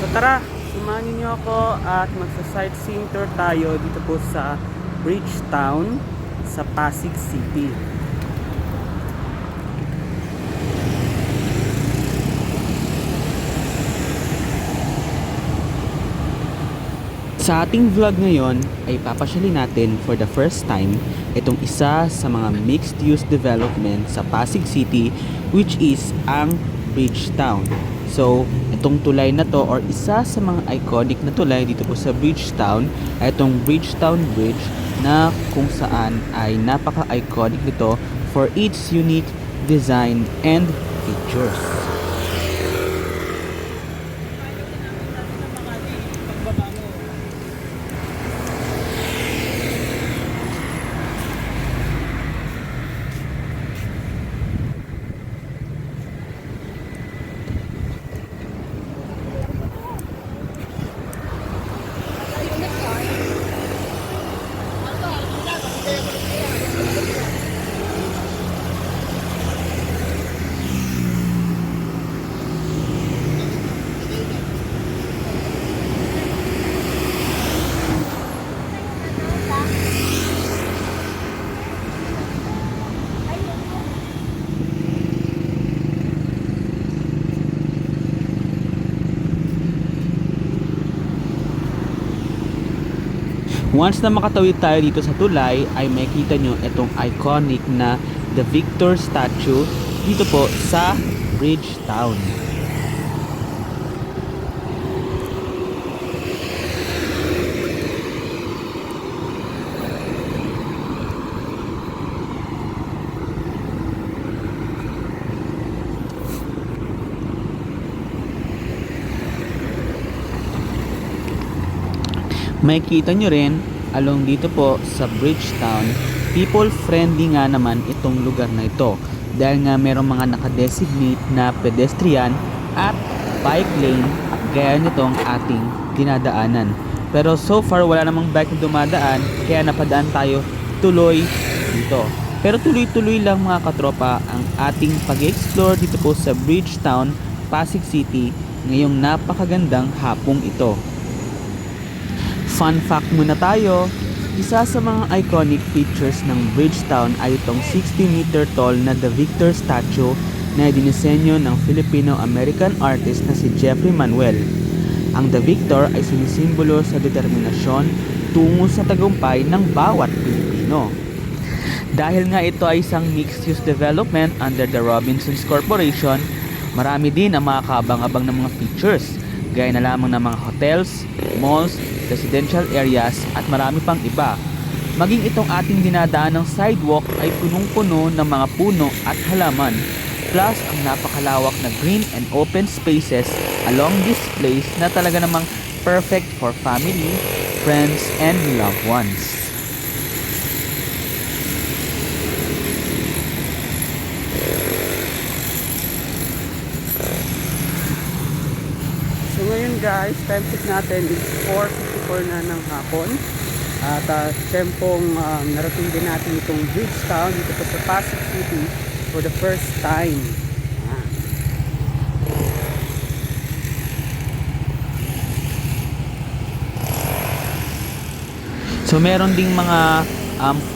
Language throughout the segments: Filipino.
tara, sumangin niyo ako at magsa-sightseeing tour tayo dito po sa Bridgetown sa Pasig City. Sa ating vlog ngayon ay papasyalin natin for the first time itong isa sa mga mixed-use development sa Pasig City, which is ang Bridgetown. So, itong tulay na to or isa sa mga iconic na tulay dito po sa Bridgetown ay itong Bridgetown Bridge na kung saan ay napaka-iconic nito for its unique design and features. Once na makatawid tayo dito sa tulay ay makikita nyo itong iconic na The Victor statue dito po sa Bridgetown. Makikita nyo rin along dito po sa Bridgetown, people friendly nga naman itong lugar na ito dahil nga merong mga nakadesignate na pedestrian at bike lane gaya nitong ating dinadaanan. Pero so far wala namang bike na dumadaan kaya napadaan tayo tuloy dito. Pero tuloy-tuloy lang mga katropa ang ating pag-explore dito po sa Bridgetown, Pasig City ngayong napakagandang hapong ito. Fun fact muna tayo, isa sa mga iconic features ng Bridgetown ay itong 60-meter tall na The Victor statue na dinisenyo ng Filipino-American artist na si Jeffrey Manuel. Ang The Victor ay sinisimbolo sa determinasyon tungo sa tagumpay ng bawat Pilipino. Dahil nga ito ay isang mixed-use development under the Robinsons Corporation, marami din ang mga kaabang-abang ng mga features, gaya na lamang ng mga hotels, malls, residential areas at marami pang iba. Maging itong ating dinadaan ng sidewalk ay punong-puno ng mga puno at halaman. Plus ang napakalawak na green and open spaces along this place na talaga namang perfect for family, friends, and loved ones. So ngayon guys, time check natin is 4:54 na ng hapon. At siyempong narating din natin itong Bridgetown dito po sa Pasig City for the first time. So meron ding mga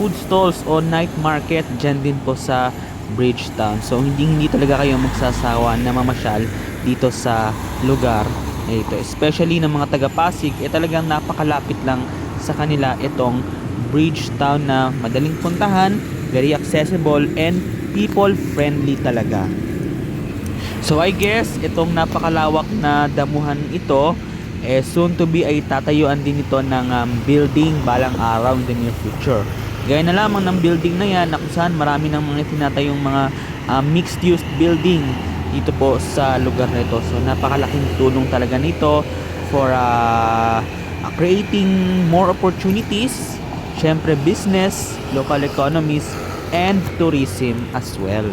food stalls o night market dyan din po sa Bridgetown. So hindi talaga kayo magsasawa na mamasyal dito sa lugar na ito. Especially ng mga taga Pasig, talagang napakalapit lang sa kanila itong Bridgetown na madaling puntahan, very accessible, and people friendly talaga. So I guess itong napakalawak na damuhan ito soon to be ay tatayuan din ito ng building balang araw in the near future. Gaya na lamang ng building na yan na kung saan marami ng mga tinatayong mga mixed use building dito po sa lugar na ito. So napakalaking tulong talaga nito for creating more opportunities, syempre business, local economies, and tourism as well.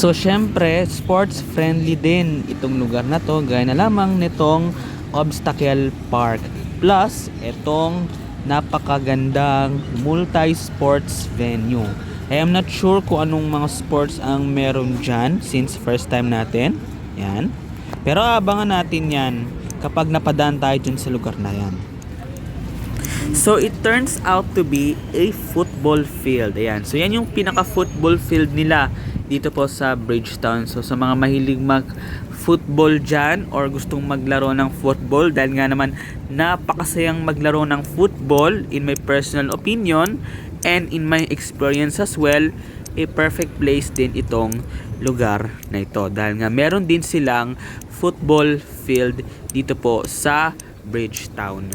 So syempre, sports friendly din itong lugar na to, gaya na lamang nitong obstacle park. Plus, itong napakagandang multi-sports venue. I am not sure kung anong mga sports ang meron dyan since first time natin. Yan. Pero abangan natin yan kapag napadaan tayo dyan sa lugar na yan. So it turns out to be a football field. Ayan. So yan yung pinaka-football field nila dito po sa Bridgetown. So sa mga mahilig mag-football dyan or gustong maglaro ng football, dahil nga naman napakasayang maglaro ng football in my personal opinion and in my experience as well, a perfect place din itong lugar na ito. Dahil nga meron din silang football field dito po sa Bridgetown.